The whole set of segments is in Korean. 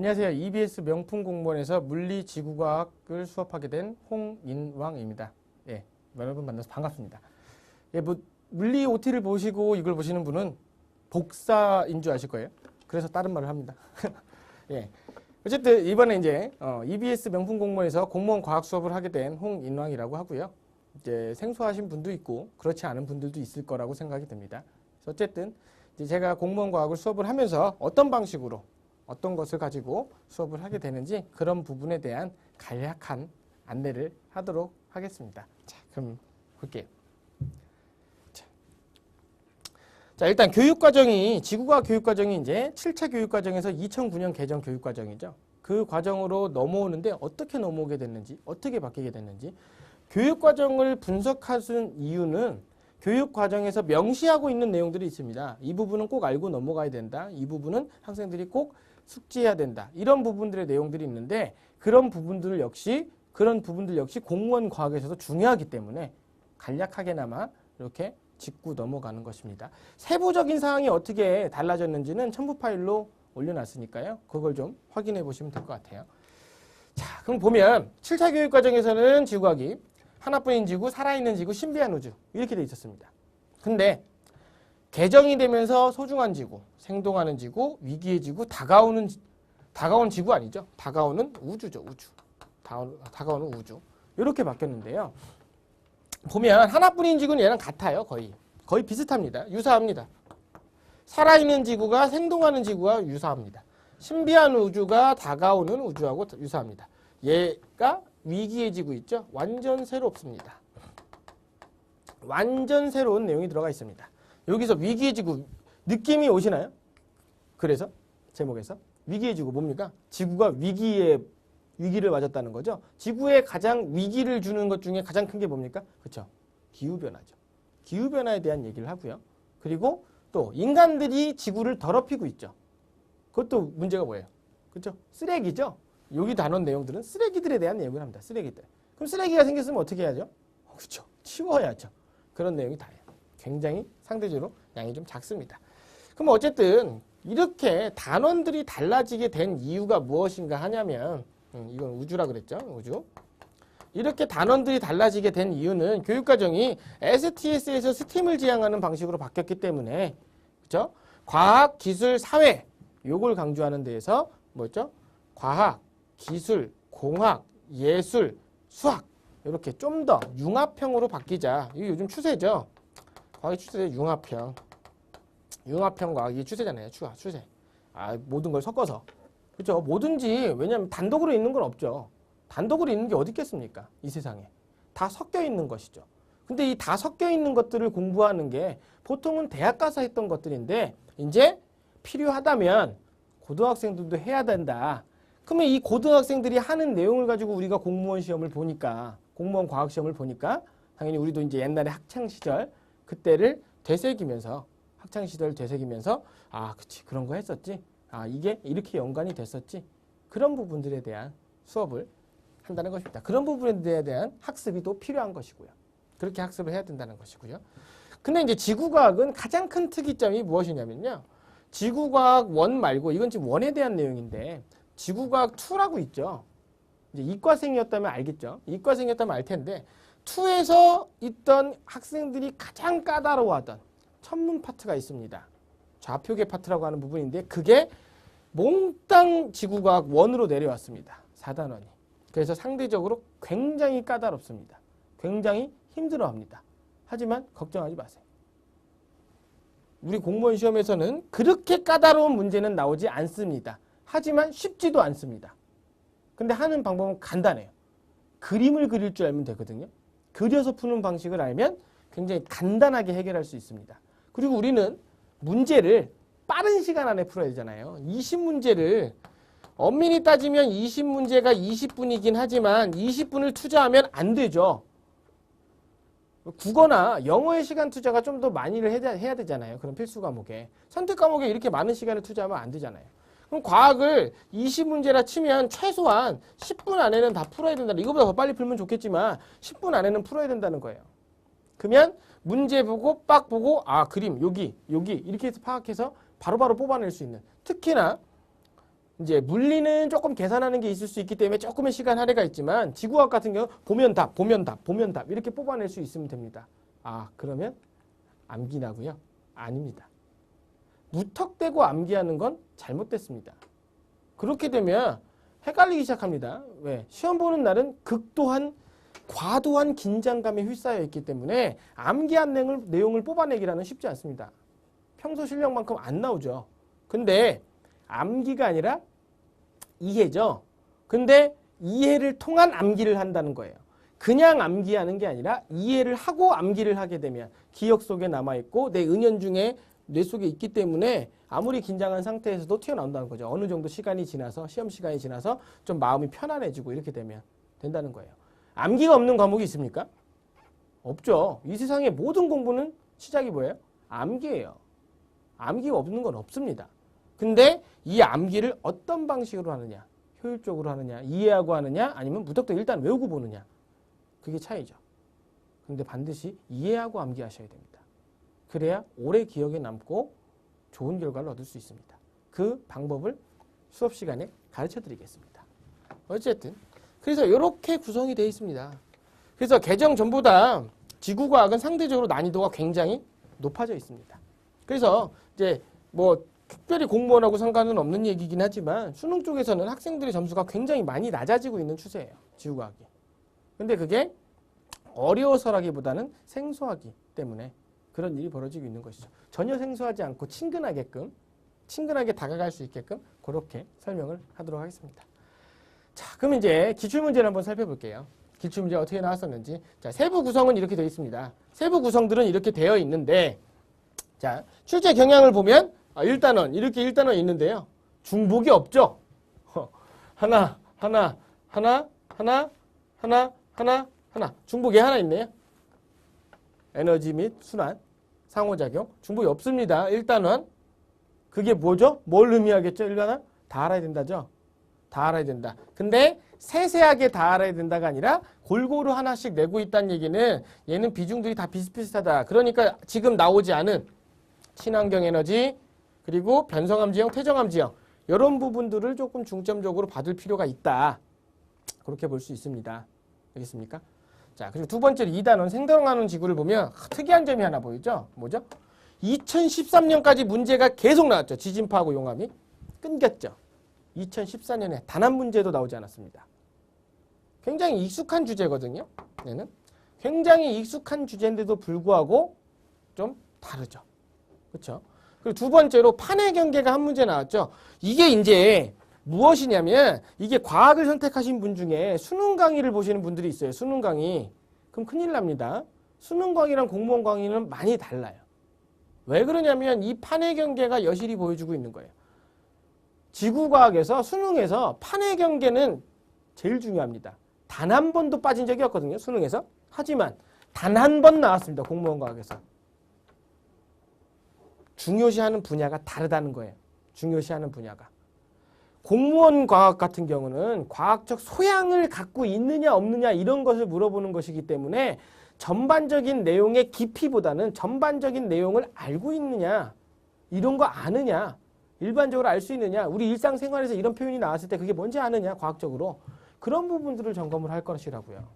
안녕하세요. EBS 명품 공무원에서 물리 지구과학을 수업하게 된 홍인왕입니다. 예, 여러분 만나서 반갑습니다. 예, 물리 OT를 보시고 이걸 보시는 분은 복사인 줄 아실 거예요. 그래서 다른 말을 합니다. 예. 어쨌든 이번에 이제 EBS 명품 공무원에서 공무원 과학 수업을 하게 된 홍인왕이라고 하고요. 이제 생소하신 분도 있고 그렇지 않은 분들도 있을 거라고 생각이 됩니다. 그래서 어쨌든 이제 제가 공무원 과학을 수업을 하면서 어떤 방식으로 어떤 것을 가지고 수업을 하게 되는지 그런 부분에 대한 간략한 안내를 하도록 하겠습니다. 자, 그럼 볼게요. 자, 일단 교육과정이, 지구과학 교육과정이 이제 7차 교육과정에서 2009년 개정 교육과정이죠. 그 과정으로 넘어오는데 어떻게 넘어오게 됐는지, 어떻게 바뀌게 됐는지, 교육과정을 분석하는 이유는 교육과정에서 명시하고 있는 내용들이 있습니다. 이 부분은 꼭 알고 넘어가야 된다. 이 부분은 학생들이 꼭 숙지해야 된다. 이런 부분들의 내용들이 있는데 그런 부분들 역시 공무원 과학에서도 중요하기 때문에 간략하게나마 이렇게 짚고 넘어가는 것입니다. 세부적인 사항이 어떻게 달라졌는지는 첨부 파일로 올려놨으니까요. 그걸 좀 확인해 보시면 될 것 같아요. 자, 그럼 보면 7차 교육과정에서는 지구과학이 하나뿐인 지구, 살아있는 지구, 신비한 우주 이렇게 돼 있었습니다. 근데 개정이 되면서 소중한 지구, 생동하는 지구, 위기의 지구, 다가오는 지구 아니죠. 다가오는 우주죠. 우주. 다가오는 우주. 이렇게 바뀌었는데요. 보면 하나뿐인 지구는 얘랑 같아요. 거의 비슷합니다. 유사합니다. 살아있는 지구가 생동하는 지구와 유사합니다. 신비한 우주가 다가오는 우주하고 유사합니다. 얘가 위기의 지구 있죠. 완전 새롭습니다. 완전 새로운 내용이 들어가 있습니다. 여기서 위기의 지구 느낌이 오시나요? 그래서 제목에서 위기의 지구 뭡니까? 지구가 위기를 맞았다는 거죠. 지구에 가장 위기를 주는 것 중에 가장 큰 게 뭡니까? 그렇죠. 기후변화죠. 기후변화에 대한 얘기를 하고요. 그리고 또 인간들이 지구를 더럽히고 있죠. 그것도 문제가 뭐예요? 그렇죠. 쓰레기죠. 여기 단원 내용들은 쓰레기들에 대한 내용을 합니다. 쓰레기들. 그럼 쓰레기가 생겼으면 어떻게 해야죠? 그렇죠. 치워야죠. 그런 내용이 다예요. 굉장히 상대적으로 양이 좀 작습니다. 그럼 어쨌든 이렇게 단원들이 달라지게 된 이유가 무엇인가 하냐면 이건 우주라 그랬죠. 우주. 이렇게 단원들이 달라지게 된 이유는 교육과정이 STS에서 스팀을 지향하는 방식으로 바뀌었기 때문에 그렇죠? 과학, 기술, 사회 요걸 강조하는 데에서 뭐죠? 과학, 기술, 공학, 예술, 수학 이렇게 좀 더 융합형으로 바뀌자. 이게 요즘 추세죠. 과학의 추세, 융합형 과학이 추세잖아요. 추세. 모든 걸 섞어서. 그렇죠. 뭐든지, 왜냐하면 단독으로 있는 건 없죠. 단독으로 있는 게 어디 있겠습니까? 이 세상에. 다 섞여 있는 것이죠. 근데 이 다 섞여 있는 것들을 공부하는 게 보통은 대학 가서 했던 것들인데, 이제 필요하다면 고등학생들도 해야 된다. 그러면 이 고등학생들이 하는 내용을 가지고 우리가 공무원 과학 시험을 보니까, 당연히 우리도 이제 옛날에 학창시절, 그때를 되새기면서 그치, 그런 거 했었지. 이게 이렇게 연관이 됐었지. 그런 부분들에 대한 수업을 한다는 것입니다. 그런 부분에 대한 학습이 또 필요한 것이고요. 그렇게 학습을 해야 된다는 것이고요. 근데 이제 지구과학은 가장 큰 특이점이 무엇이냐면요. 지구과학 1 말고, 이건 지금 1에 대한 내용인데, 지구과학 2라고 있죠. 이제 이과생이었다면 알겠죠. 이과생이었다면 알 텐데, 2에서 있던 학생들이 가장 까다로워하던 천문 파트가 있습니다. 좌표계 파트라고 하는 부분인데 그게 몽땅 지구과학 1으로 내려왔습니다. 4단원이. 그래서 상대적으로 굉장히 까다롭습니다. 굉장히 힘들어합니다. 하지만 걱정하지 마세요. 우리 공무원 시험에서는 그렇게 까다로운 문제는 나오지 않습니다. 하지만 쉽지도 않습니다. 근데 하는 방법은 간단해요. 그림을 그릴 줄 알면 되거든요. 그려서 푸는 방식을 알면 굉장히 간단하게 해결할 수 있습니다. 그리고 우리는 문제를 빠른 시간 안에 풀어야 되잖아요. 20문제를 엄밀히 따지면 20문제가 20분이긴 하지만 20분을 투자하면 안 되죠. 국어나 영어의 시간 투자가 좀 더 많이를 해야 되잖아요. 그런 필수 과목에. 선택 과목에 이렇게 많은 시간을 투자하면 안 되잖아요. 그럼 과학을 20문제라 치면 최소한 10분 안에는 다 풀어야 된다. 이거보다 더 빨리 풀면 좋겠지만 10분 안에는 풀어야 된다는 거예요. 그러면 문제 보고 빡 보고 그림 여기 이렇게 해서 파악해서 바로바로 뽑아낼 수 있는, 특히나 이제 물리는 조금 계산하는 게 있을 수 있기 때문에 조금의 시간 할애가 있지만 지구과학 같은 경우 보면 답, 보면 답, 보면 답 이렇게 뽑아낼 수 있으면 됩니다. 아, 그러면 암기나고요? 아닙니다. 무턱대고 암기하는 건 잘못됐습니다. 그렇게 되면 헷갈리기 시작합니다. 왜? 시험 보는 날은 극도한 과도한 긴장감에 휩싸여 있기 때문에 암기한 내용을 뽑아내기라는 쉽지 않습니다. 평소 실력만큼 안 나오죠. 근데 암기가 아니라 이해죠. 근데 이해를 통한 암기를 한다는 거예요. 그냥 암기하는 게 아니라 이해를 하고 암기를 하게 되면 기억 속에 남아있고 내 은연중에 뇌 속에 있기 때문에 아무리 긴장한 상태에서도 튀어나온다는 거죠. 어느 정도 시간이 지나서 시험 시간이 지나서 좀 마음이 편안해지고 이렇게 되면 된다는 거예요. 암기가 없는 과목이 있습니까? 없죠. 이 세상의 모든 공부는 시작이 뭐예요? 암기예요. 암기가 없는 건 없습니다. 근데 이 암기를 어떤 방식으로 하느냐, 효율적으로 하느냐, 이해하고 하느냐, 아니면 무턱대고 일단 외우고 보느냐, 그게 차이죠. 근데 반드시 이해하고 암기하셔야 됩니다. 그래야 오래 기억에 남고 좋은 결과를 얻을 수 있습니다. 그 방법을 수업 시간에 가르쳐 드리겠습니다. 어쨌든 그래서 이렇게 구성이 되어 있습니다. 그래서 개정 전보다 지구과학은 상대적으로 난이도가 굉장히 높아져 있습니다. 그래서 이제 뭐 특별히 공무원하고 상관은 없는 얘기긴 하지만 수능 쪽에서는 학생들의 점수가 굉장히 많이 낮아지고 있는 추세예요. 지구과학이. 근데 그게 어려워서라기보다는 생소하기 때문에 그런 일이 벌어지고 있는 것이죠. 전혀 생소하지 않고 친근하게 다가갈 수 있게끔 그렇게 설명을 하도록 하겠습니다. 자, 그럼 이제 기출문제를 한번 살펴볼게요. 기출문제 어떻게 나왔었는지. 자, 세부 구성은 이렇게 되어 있습니다. 세부 구성들은 이렇게 되어 있는데, 자, 출제 경향을 보면 1단원, 이렇게 1단원이 있는데요. 중복이 없죠? 하나. 중복이 하나 있네요. 에너지 및 순환, 상호작용. 중복이 없습니다. 1단원. 그게 뭐죠? 뭘 의미하겠죠? 1단원? 다 알아야 된다죠? 다 알아야 된다. 근데 세세하게 다 알아야 된다가 아니라 골고루 하나씩 내고 있다는 얘기는 얘는 비중들이 다 비슷비슷하다. 그러니까 지금 나오지 않은 친환경 에너지 그리고 변성함 지형, 퇴정함 지형 이런 부분들을 조금 중점적으로 받을 필요가 있다. 그렇게 볼 수 있습니다. 알겠습니까? 자, 그리고 두 번째로 2단원 생성하는 지구를 보면 특이한 점이 하나 보이죠? 뭐죠? 2013년까지 문제가 계속 나왔죠. 지진파하고 용암이 끊겼죠. 2014년에 단 한 문제도 나오지 않았습니다. 굉장히 익숙한 주제거든요. 얘는 굉장히 익숙한 주제인데도 불구하고 좀 다르죠. 그렇죠? 그리고 두 번째로 판의 경계가 한 문제 나왔죠. 이게 이제 무엇이냐면 이게 과학을 선택하신 분 중에 수능 강의를 보시는 분들이 있어요. 수능 강의. 그럼 큰일 납니다. 수능 강의랑 공무원 강의는 많이 달라요. 왜 그러냐면 이 판의 경계가 여실히 보여주고 있는 거예요. 지구과학에서 수능에서 판의 경계는 제일 중요합니다. 단 한 번도 빠진 적이 없거든요. 수능에서. 하지만 단 한 번 나왔습니다. 공무원 과학에서. 중요시하는 분야가 다르다는 거예요. 중요시하는 분야가. 공무원 과학 같은 경우는 과학적 소양을 갖고 있느냐 없느냐 이런 것을 물어보는 것이기 때문에 전반적인 내용의 깊이보다는 전반적인 내용을 알고 있느냐 이런 거 아느냐 일반적으로 알 수 있느냐 우리 일상생활에서 이런 표현이 나왔을 때 그게 뭔지 아느냐 과학적으로 그런 부분들을 점검을 할 것이라고요.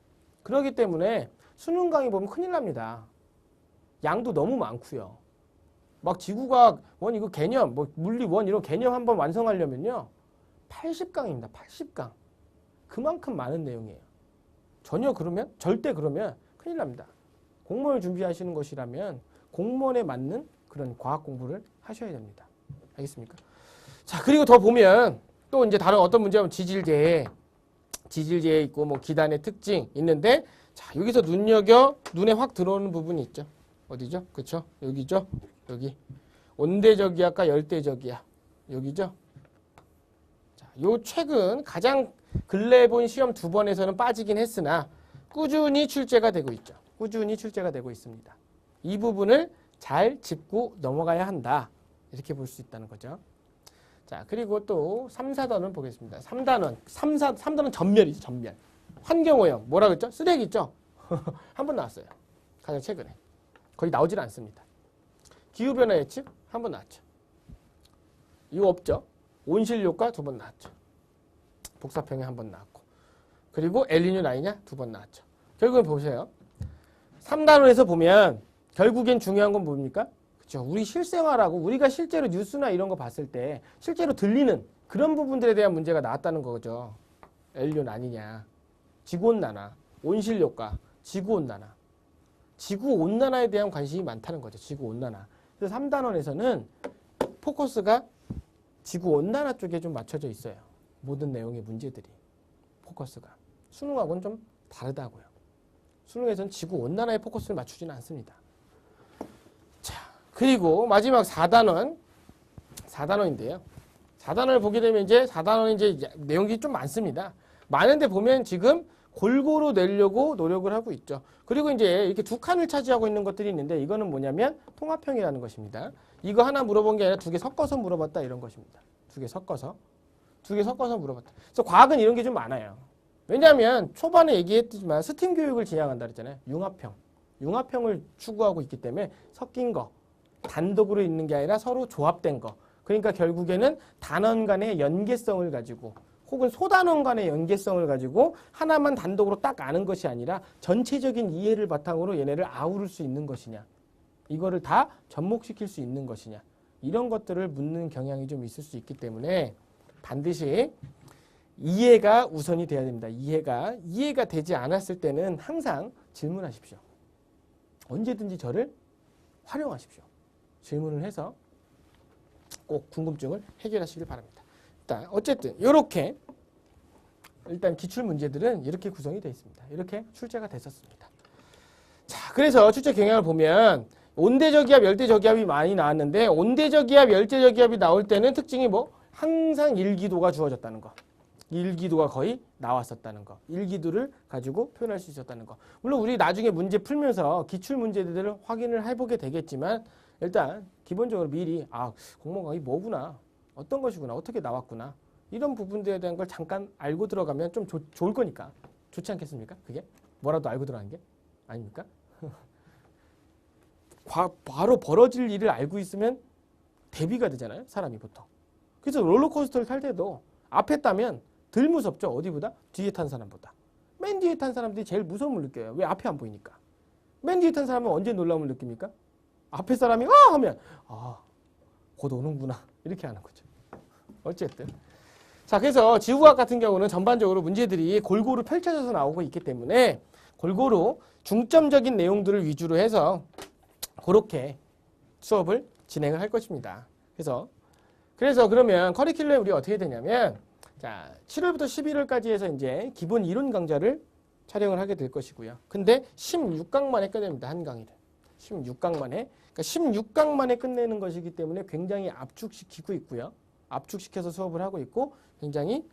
그렇기 때문에 수능 강의 보면 큰일 납니다. 양도 너무 많고요. 막 지구과학 원 이거 개념 뭐 물리 원 이런 개념 한번 완성하려면요. 80강입니다. 80강. 그만큼 많은 내용이에요. 절대 그러면 큰일 납니다. 공무원을 준비하시는 것이라면 공무원에 맞는 그런 과학 공부를 하셔야 됩니다. 알겠습니까? 자, 그리고 더 보면 또 이제 다른 어떤 문제하면 지질재해 있고 뭐 기단의 특징 있는데 자, 여기서 눈에 확 들어오는 부분이 있죠. 어디죠? 그쵸? 여기죠? 여기. 온대저기압과 열대저기압. 여기죠? 요 최근 가장 근래에 본 시험 2번에서는 빠지긴 했으나 꾸준히 출제가 되고 있죠. 꾸준히 출제가 되고 있습니다. 이 부분을 잘 짚고 넘어가야 한다. 이렇게 볼 수 있다는 거죠. 자, 그리고 또 3, 4단원 보겠습니다. 3단원 전멸이죠. 전멸. 환경오염. 뭐라 그랬죠? 쓰레기 있죠? 한 번 나왔어요. 가장 최근에. 거의 나오질 않습니다. 기후변화 예측? 한 번 나왔죠. 이거 없죠? 온실효과 2번 나왔죠. 복사평행 1번 나왔고. 그리고 엘니뇨 라니냐 2번 나왔죠. 결국은 보세요. 3단원에서 보면 결국엔 중요한 건 뭡니까? 그렇죠. 우리 실생활하고 우리가 실제로 뉴스나 이런 거 봤을 때 실제로 들리는 그런 부분들에 대한 문제가 나왔다는 거죠. 엘니뇨 라니냐, 지구온난화, 온실효과, 지구온난화. 지구온난화에 대한 관심이 많다는 거죠. 지구온난화. 그래서 3단원에서는 포커스가 지구온난화 쪽에 좀 맞춰져 있어요. 모든 내용의 문제들이. 포커스가. 수능하고는 좀 다르다고요. 수능에서는 지구온난화에 포커스를 맞추지는 않습니다. 자, 그리고 마지막 4단원인데요. 4단원을 보게 되면 이제 4단원은 이제 내용이 좀 많습니다. 많은데 보면 지금 골고루 내려고 노력을 하고 있죠. 그리고 이제 이렇게 두 칸을 차지하고 있는 것들이 있는데 이거는 뭐냐면 통합형이라는 것입니다. 이거 하나 물어본 게 아니라 두 개 섞어서 물어봤다 이런 것입니다. 두 개 섞어서 물어봤다. 그래서 과학은 이런 게 좀 많아요. 왜냐하면 초반에 얘기했지만 스팀 교육을 지향한다 그랬잖아요. 융합형을 추구하고 있기 때문에 섞인 거, 단독으로 있는 게 아니라 서로 조합된 거. 그러니까 결국에는 단원 간의 연계성을 가지고 혹은 소단원 간의 연계성을 가지고 하나만 단독으로 딱 아는 것이 아니라 전체적인 이해를 바탕으로 얘네를 아우를 수 있는 것이냐. 이거를 다 접목시킬 수 있는 것이냐. 이런 것들을 묻는 경향이 좀 있을 수 있기 때문에 반드시 이해가 우선이 돼야 됩니다. 이해가 되지 않았을 때는 항상 질문하십시오. 언제든지 저를 활용하십시오. 질문을 해서 꼭 궁금증을 해결하시길 바랍니다. 일단 어쨌든 이렇게 일단 기출 문제들은 이렇게 구성이 되어 있습니다. 이렇게 출제가 됐었습니다. 자, 그래서 출제 경향을 보면 온대저기압, 열대저기압이 많이 나왔는데 온대저기압, 열대저기압이 나올 때는 특징이 뭐 항상 일기도가 주어졌다는 거. 일기도가 거의 나왔었다는 거. 일기도를 가지고 표현할 수 있었다는 거. 물론 우리 나중에 문제 풀면서 기출 문제들을 확인을 해보게 되겠지만 일단 기본적으로 미리 공모가 이 뭐구나. 어떤 것이구나. 어떻게 나왔구나. 이런 부분들에 대한 걸 잠깐 알고 들어가면 좀 좋을 거니까. 좋지 않겠습니까? 그게? 뭐라도 알고 들어가는 게? 아닙니까? 바로 벌어질 일을 알고 있으면 대비가 되잖아요. 사람이 보통. 그래서 롤러코스터를 탈 때도 앞에 따면 덜 무섭죠. 어디보다? 뒤에 탄 사람보다. 맨 뒤에 탄 사람들이 제일 무서움을 느껴요. 왜? 앞에 안 보이니까. 맨 뒤에 탄 사람은 언제 놀라움을 느낍니까? 앞에 사람이 하면 곧 오는구나. 이렇게 하는 거죠. 어쨌든. 자, 그래서 지구과학 같은 경우는 전반적으로 문제들이 골고루 펼쳐져서 나오고 있기 때문에 골고루 중점적인 내용들을 위주로 해서 그렇게 수업을 진행을 할 것입니다. 그래서 그러면 커리큘럼이 우리 어떻게 되냐면 자, 7월부터 11월까지 해서 이제 기본 이론 강좌를 촬영을 하게 될 것이고요. 근데 16강 만에 끝냅니다. 한 강의를. 16강 만에. 그러니까 16강 만에 끝내는 것이기 때문에 굉장히 압축시키고 있고요. 압축시켜서 수업을 하고 있고 굉장히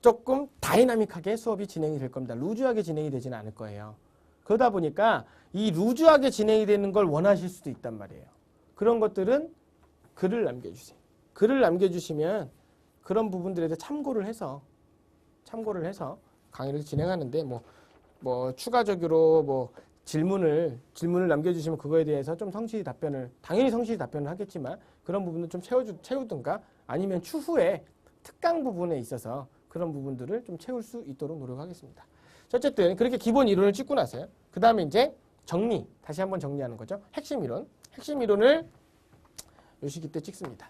조금 다이나믹하게 수업이 진행이 될 겁니다. 루즈하게 진행이 되지는 않을 거예요. 그러다 보니까 이 루즈하게 진행이 되는 걸 원하실 수도 있단 말이에요. 그런 것들은 글을 남겨주세요. 글을 남겨주시면 그런 부분들에 대해 참고를 해서 강의를 진행하는데 뭐 추가적으로 질문을 남겨주시면 그거에 대해서 좀 당연히 성실히 답변을 하겠지만 그런 부분을 좀 채우든가 아니면 추후에 특강 부분에 있어서 그런 부분들을 좀 채울 수 있도록 노력하겠습니다. 어쨌든 그렇게 기본 이론을 찍고 나서요. 그 다음에 이제 다시 한번 정리하는 거죠. 핵심 이론을 요 시기 때 찍습니다.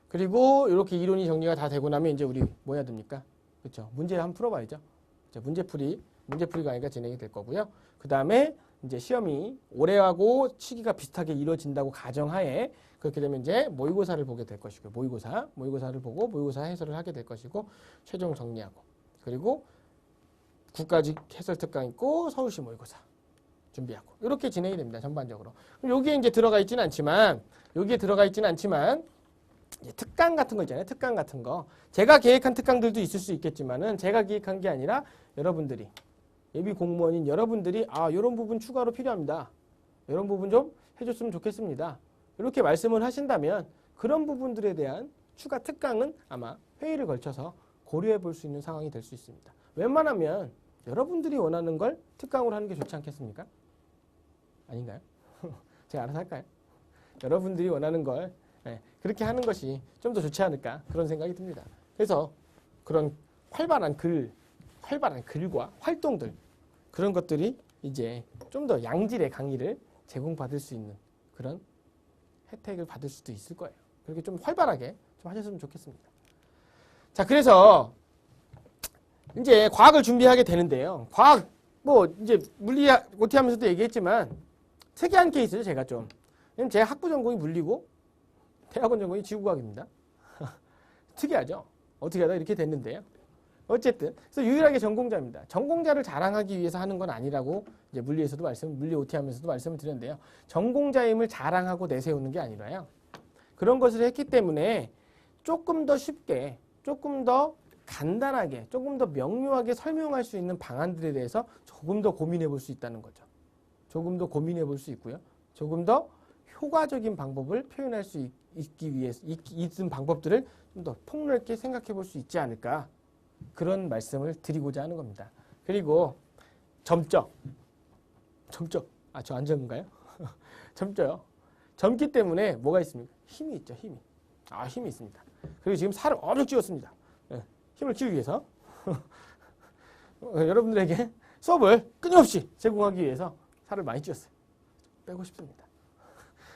그리고 이렇게 이론이 정리가 다 되고 나면 이제 우리 뭐 해야 됩니까? 그렇죠. 문제 한번 풀어봐야죠. 문제 풀이 강의가 진행이 될 거고요. 그 다음에 이제 시험이 올해하고 시기가 비슷하게 이루어진다고 가정하에 그렇게 되면 이제 모의고사를 보게 될 것이고요. 모의고사를 보고 모의고사 해설을 하게 될 것이고 최종 정리하고 그리고 국가직 해설 특강 있고 서울시 모의고사 준비하고 이렇게 진행이 됩니다. 전반적으로. 여기에 이제 들어가 있지는 않지만 이제 특강 같은 거 있잖아요. 특강 같은 거. 제가 계획한 특강들도 있을 수 있겠지만은 제가 계획한 게 아니라 여러분들이 예비 공무원인 여러분들이 이런 부분 추가로 필요합니다. 이런 부분 좀 해줬으면 좋겠습니다. 이렇게 말씀을 하신다면 그런 부분들에 대한 추가 특강은 아마 회의를 걸쳐서 고려해 볼 수 있는 상황이 될 수 있습니다. 웬만하면 여러분들이 원하는 걸 특강으로 하는 게 좋지 않겠습니까? 아닌가요? 제가 알아서 할까요? 여러분들이 원하는 걸 그렇게 하는 것이 좀 더 좋지 않을까 그런 생각이 듭니다. 그래서 그런 활발한 글과 활동들 그런 것들이 이제 좀 더 양질의 강의를 제공받을 수 있는 그런 혜택을 받을 수도 있을 거예요. 그렇게 좀 활발하게 좀 하셨으면 좋겠습니다. 자, 그래서 이제 과학을 준비하게 되는데요. 과학 뭐 이제 물리 OT 하면서도 얘기했지만 특이한 케이스죠. 제가 좀. 왜냐면 제 학부 전공이 물리고 대학원 전공이 지구과학입니다. 특이하죠. 어떻게 하다 이렇게 됐는데요. 어쨌든 그래서 유일하게 전공자입니다. 전공자를 자랑하기 위해서 하는 건 아니라고 이제 물리 OT 하면서도 말씀을 드렸는데요. 전공자임을 자랑하고 내세우는 게 아니라요. 그런 것을 했기 때문에 조금 더 쉽게, 조금 더 간단하게, 조금 더 명료하게 설명할 수 있는 방안들에 대해서 조금 더 고민해 볼 수 있다는 거죠. 조금 더 고민해 볼 수 있고요. 조금 더 효과적인 방법을 표현할 수 있기 위해서 있는 방법들을 좀 더 폭넓게 생각해 볼 수 있지 않을까 그런 말씀을 드리고자 하는 겁니다. 그리고 젊죠. 아, 저 안 젊은가요? 젊죠요. 젊기 때문에 뭐가 있습니까? 힘이 있죠. 힘이 있습니다. 그리고 지금 살을 엄청 찌웠습니다. 힘을 키우기 위해서 여러분들에게 수업을 끊임없이 제공하기 위해서 살을 많이 찌웠어요. 빼고 싶습니다.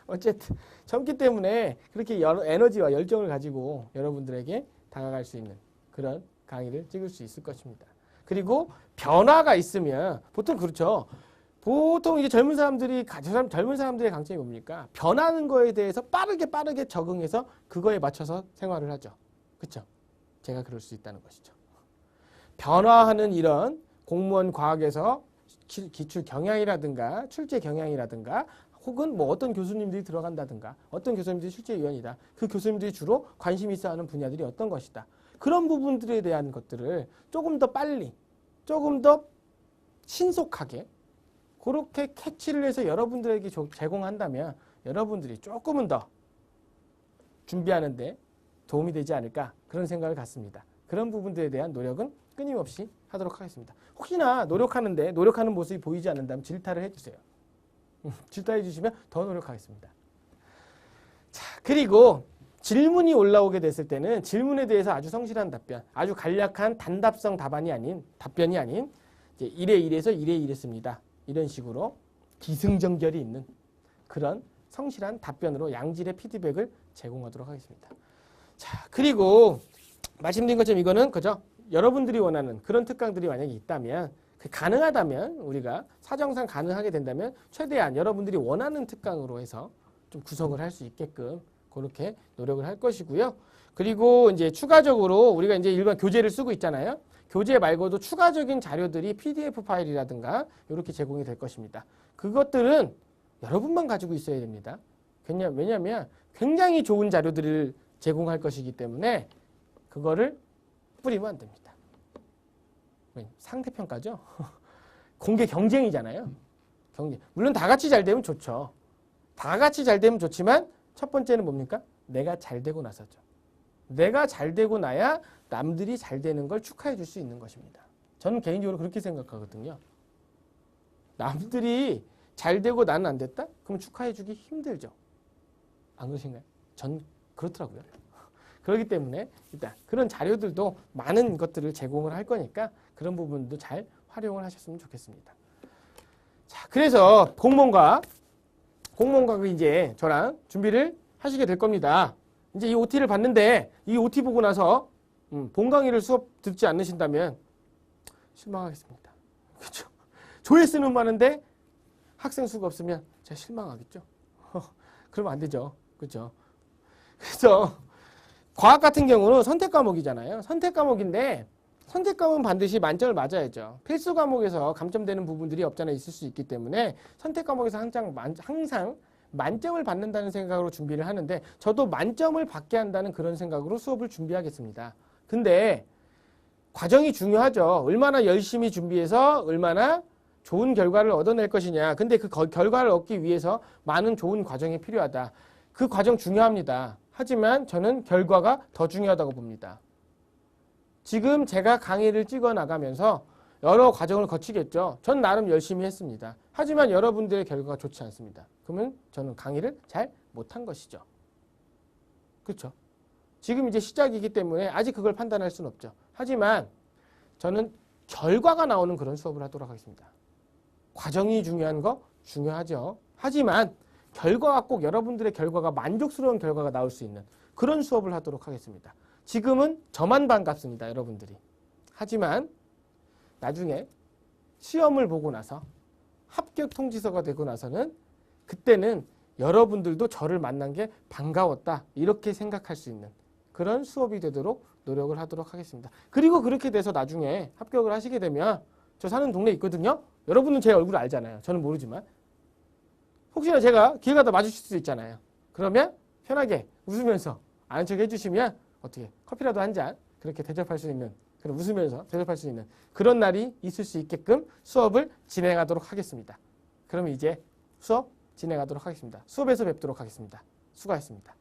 어쨌든 젊기 때문에 그렇게 에너지와 열정을 가지고 여러분들에게 다가갈 수 있는 그런 강의를 찍을 수 있을 것입니다. 그리고 변화가 있으면 보통 그렇죠. 보통 이제 젊은 사람들의 강점이 뭡니까? 변하는 거에 대해서 빠르게 적응해서 그거에 맞춰서 생활을 하죠. 그렇죠? 제가 그럴 수 있다는 것이죠. 변화하는 이런 공무원 과학에서 기출 경향이라든가 출제 경향이라든가 혹은 뭐 어떤 교수님들이 들어간다든가 어떤 교수님들이 출제위원이다. 그 교수님들이 주로 관심 있어 하는 분야들이 어떤 것이다. 그런 부분들에 대한 것들을 조금 더 빨리, 조금 더 신속하게 그렇게 캐치를 해서 여러분들에게 제공한다면 여러분들이 조금은 더 준비하는데 도움이 되지 않을까 그런 생각을 갖습니다. 그런 부분들에 대한 노력은 끊임없이 하도록 하겠습니다. 혹시나 노력하는 모습이 보이지 않는다면 질타를 해주세요. 질타해 주시면 더 노력하겠습니다. 자, 그리고 질문이 올라오게 됐을 때는 질문에 대해서 아주 성실한 답변, 아주 간략한 단답성 답변이 아닌 이제 1에 1에서 1에 1했습니다. 이런 식으로 기승전결이 있는 그런 성실한 답변으로 양질의 피드백을 제공하도록 하겠습니다. 자, 그리고 말씀드린 것처럼 이거는 그죠? 여러분들이 원하는 그런 특강들이 만약에 있다면 가능하다면 우리가 사정상 가능하게 된다면 최대한 여러분들이 원하는 특강으로 해서 좀 구성을 할 수 있게끔 그렇게 노력을 할 것이고요. 그리고 이제 추가적으로 우리가 이제 일반 교재를 쓰고 있잖아요. 교재 말고도 추가적인 자료들이 PDF 파일이라든가 이렇게 제공이 될 것입니다. 그것들은 여러분만 가지고 있어야 됩니다. 왜냐하면 굉장히 좋은 자료들을 제공할 것이기 때문에 그거를 뿌리면 안 됩니다. 상대평가죠. 공개 경쟁이잖아요. 물론 다 같이 잘 되면 좋죠. 다 같이 잘 되면 좋지만 첫 번째는 뭡니까? 내가 잘 되고 나서죠. 내가 잘 되고 나야 남들이 잘 되는 걸 축하해 줄 수 있는 것입니다. 저는 개인적으로 그렇게 생각하거든요. 남들이 잘 되고 나는 안 됐다? 그럼 축하해 주기 힘들죠. 안 그러신가요? 전 그렇더라고요. 그렇기 때문에 일단 그런 자료들도 많은 것들을 제공을 할 거니까 그런 부분도 잘 활용을 하셨으면 좋겠습니다. 자, 그래서 공무원과학을 이제 저랑 준비를 하시게 될 겁니다. 이제 이 OT를 봤는데 이 OT 보고 나서 본 강의를 수업 듣지 않으신다면 실망하겠습니다. 그렇죠? 조회수는 많은데 학생 수가 없으면 제가 실망하겠죠. 그러면 안 되죠. 그렇죠? 그래서 과학 같은 경우는 선택 과목이잖아요. 선택 과목인데 선택 과목은 반드시 만점을 맞아야죠. 필수 과목에서 감점되는 부분들이 없잖아 있을 수 있기 때문에 선택 과목에서 항상 만점을 받는다는 생각으로 준비를 하는데 저도 만점을 받게 한다는 그런 생각으로 수업을 준비하겠습니다. 근데 과정이 중요하죠. 얼마나 열심히 준비해서 얼마나 좋은 결과를 얻어낼 것이냐. 근데 그 결과를 얻기 위해서 많은 좋은 과정이 필요하다. 그 과정 중요합니다. 하지만 저는 결과가 더 중요하다고 봅니다. 지금 제가 강의를 찍어 나가면서 여러 과정을 거치겠죠. 전 나름 열심히 했습니다. 하지만 여러분들의 결과가 좋지 않습니다. 그러면 저는 강의를 잘 못한 것이죠. 그렇죠. 지금 이제 시작이기 때문에 아직 그걸 판단할 수는 없죠. 하지만 저는 결과가 나오는 그런 수업을 하도록 하겠습니다. 과정이 중요한 거 중요하죠. 하지만 결과가 꼭 여러분들의 결과가 만족스러운 결과가 나올 수 있는 그런 수업을 하도록 하겠습니다. 지금은 저만 반갑습니다. 여러분들이. 하지만 나중에 시험을 보고 나서 합격 통지서가 되고 나서는 그때는 여러분들도 저를 만난 게 반가웠다 이렇게 생각할 수 있는 그런 수업이 되도록 노력을 하도록 하겠습니다. 그리고 그렇게 돼서 나중에 합격을 하시게 되면 저 사는 동네에 있거든요. 여러분은 제 얼굴 알잖아요. 저는 모르지만 혹시나 제가 길 가다 마주칠 수 있잖아요. 그러면 편하게 웃으면서 아는 척 해주시면 어떻게 커피라도 한 잔 그렇게 대접할 수 있는 그런 웃으면서 대접할 수 있는 그런 날이 있을 수 있게끔 수업을 진행하도록 하겠습니다. 그럼 이제 수업 진행하도록 하겠습니다. 수업에서 뵙도록 하겠습니다. 수고하셨습니다.